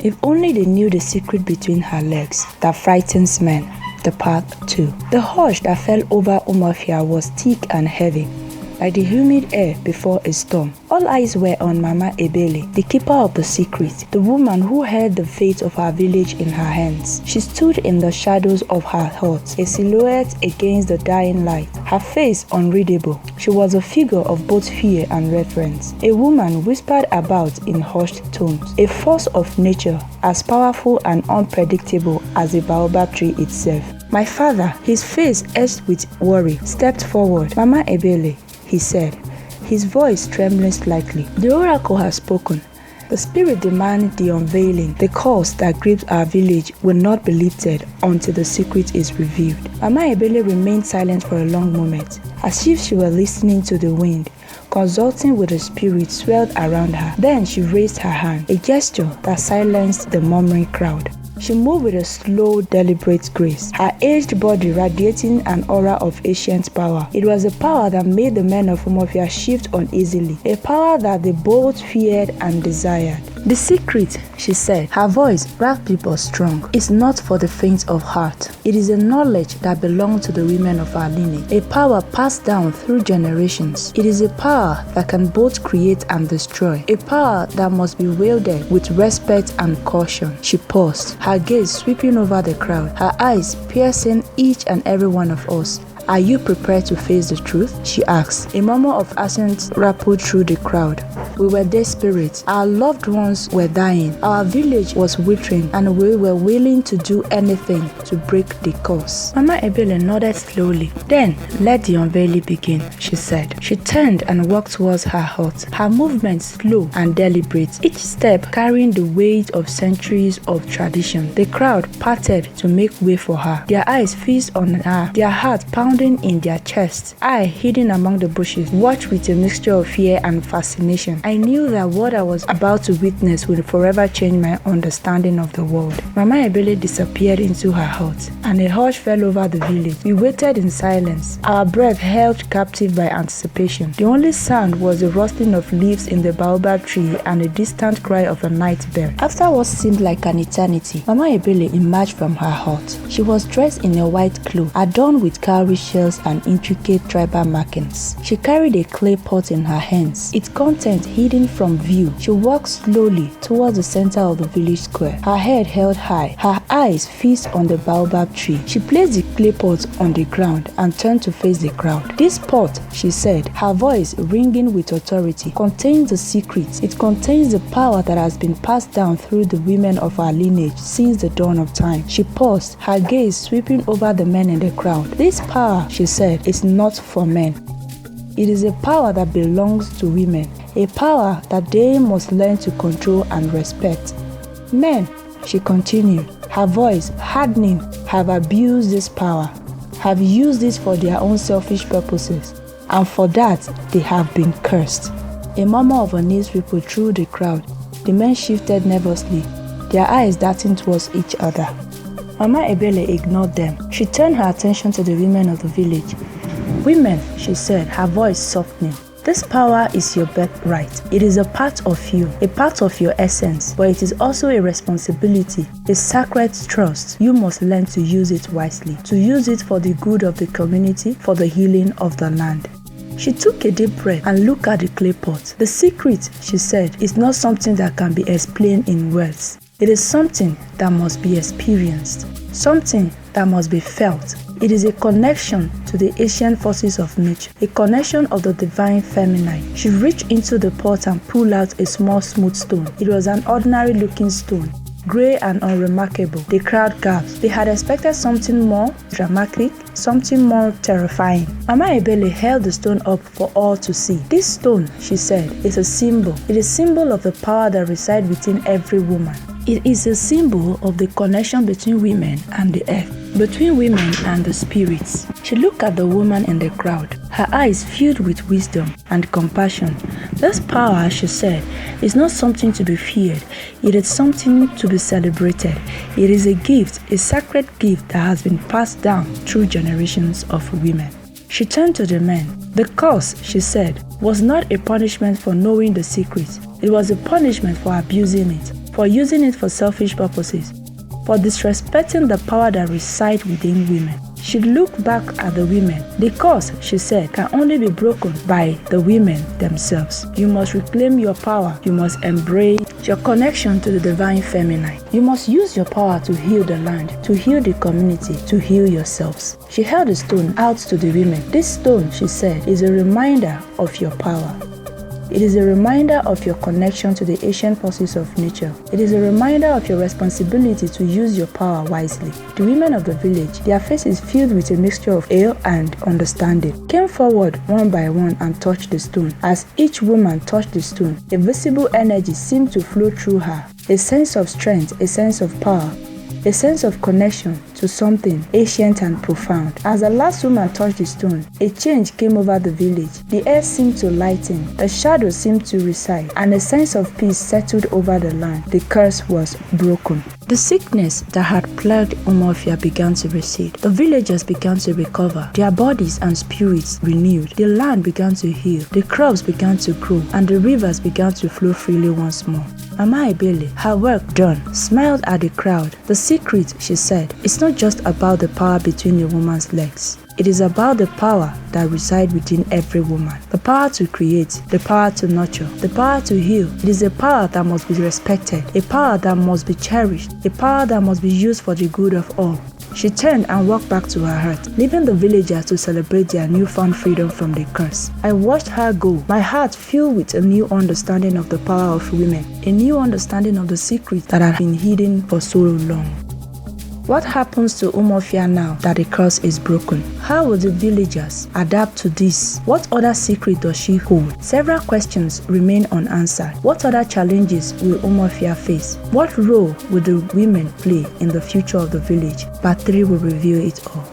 If only they knew the secret between her legs that frightens men. The Part 2. The hush that fell over Umuofia was thick and heavy, like the humid air before a storm. All eyes were on Mama Ebele, the keeper of the secret, the woman who held the fate of her village in her hands. She stood in the shadows of her hut, a silhouette against the dying light, her face unreadable. She was a figure of both fear and reverence, a woman whispered about in hushed tones, a force of nature as powerful and unpredictable as the baobab tree itself. My father, his face etched with worry, stepped forward. Mama Ebele, he said, his voice trembling slightly. The oracle has spoken. The spirit demanding the unveiling. The curse that grips our village will not be lifted until the secret is revealed. Mama Ebele remained silent for a long moment, as if she were listening to the wind, consulting with the spirit swirled around her. Then she raised her hand, a gesture that silenced the murmuring crowd. She moved with a slow, deliberate grace, her aged body radiating an aura of ancient power. It was a power that made the men of Umuofia shift uneasily, a power that they both feared and desired. The secret, she said, her voice raspy but strong, is not for the faint of heart. It is a knowledge that belongs to the women of our lineage, a power passed down through generations. It is a power that can both create and destroy, a power that must be wielded with respect and caution. She paused, her gaze sweeping over the crowd, her eyes piercing each and every one of us. Are you prepared to face the truth? She asked. A murmur of assent rippled through the crowd. We were desperate. Our loved ones were dying. Our village was withering, and we were willing to do anything to break the curse. Mama Ebele nodded slowly. Then, let the unveiling begin, she said. She turned and walked towards her hut, her movements slow and deliberate, each step carrying the weight of centuries of tradition. The crowd parted to make way for her, their eyes fixed on her, their hearts pounding in their chests. I, hidden among the bushes, watched with a mixture of fear and fascination. I knew that what I was about to witness would forever change my understanding of the world. Mama Ebele disappeared into her hut, and a hush fell over the village. We waited in silence, our breath held captive by anticipation. The only sound was the rustling of leaves in the baobab tree and a distant cry of a night bird. After what seemed like an eternity, Mama Ebele emerged from her hut. She was dressed in a white cloth, adorned with cowrie shells and intricate tribal markings. She carried a clay pot in her hands, its contents hidden from view. She walked slowly towards the center of the village square, her head held high, her eyes fixed on the baobab tree. She placed the clay pot on the ground and turned to face the crowd. This pot, she said, her voice ringing with authority, contains the secret. It contains the power that has been passed down through the women of our lineage since the dawn of time. She paused, her gaze sweeping over the men in the crowd. This power, she said, is not for men. It is a power that belongs to women, a power that they must learn to control and respect. Men, she continued, her voice hardening, have abused this power, have used it for their own selfish purposes, and for that they have been cursed. A murmur of unease rippled through the crowd. The men shifted nervously, their eyes darting towards each other. Mama Ebele ignored them. She turned her attention to the women of the village. Women, she said, her voice softening. This power is your birthright. It is a part of you, a part of your essence, but it is also a responsibility, a sacred trust. You must learn to use it wisely, to use it for the good of the community, for the healing of the land. She took a deep breath and looked at the clay pot. The secret, she said, is not something that can be explained in words. It is something that must be experienced, something that must be felt. It is a connection to the ancient forces of nature, a connection of the divine feminine. She reached into the pot and pulled out a small smooth stone. It was an ordinary looking stone, grey and unremarkable. The crowd gasped. They had expected something more dramatic, something more terrifying. Mama Ebele held the stone up for all to see. This stone, she said, is a symbol. It is a symbol of the power that resides within every woman. It is a symbol of the connection between women and the earth, between women and the spirits. She looked at the woman in the crowd, her eyes filled with wisdom and compassion. This power, she said, is not something to be feared. It is something to be celebrated. It is a gift, a sacred gift that has been passed down through generations of women. She turned to the men. The curse, she said, was not a punishment for knowing the secret. It was a punishment for abusing it. for using it for selfish purposes, for disrespecting the power that resides within women. She looked back at the women. The curse, she said, can only be broken by the women themselves. You must reclaim your power. You must embrace your connection to the divine feminine. You must use your power to heal the land, to heal the community, to heal yourselves. She held a stone out to the women. This stone, she said, is a reminder of your power. It is a reminder of your connection to the ancient forces of nature. It is a reminder of your responsibility to use your power wisely. The women of the village, their faces filled with a mixture of awe and understanding, came forward one by one and touched the stone. As each woman touched the stone, a visible energy seemed to flow through her, a sense of strength, a sense of power, a sense of connection to something ancient and profound. As the last woman touched the stone, a change came over the village. The air seemed to lighten, the shadows seemed to recede, and a sense of peace settled over the land. The curse was broken. The sickness that had plagued Umuofia began to recede. The villagers began to recover, their bodies and spirits renewed. The land began to heal, the crops began to grow, and the rivers began to flow freely once more. Mama Ebele, her work done, smiled at the crowd. The secret, she said, is not just about the power between a woman's legs. It is about the power that resides within every woman. The power to create, the power to nurture, the power to heal. It is a power that must be respected, a power that must be cherished, a power that must be used for the good of all. She turned and walked back to her hut, leaving the villagers to celebrate their newfound freedom from the curse. I watched her go, my heart filled with a new understanding of the power of women, a new understanding of the secrets that had been hidden for so long. What happens to Umuofia now that the curse is broken? How will the villagers adapt to this? What other secret does she hold? Several questions remain unanswered. What other challenges will Umuofia face? What role will the women play in the future of the village? Part 3 will reveal it all.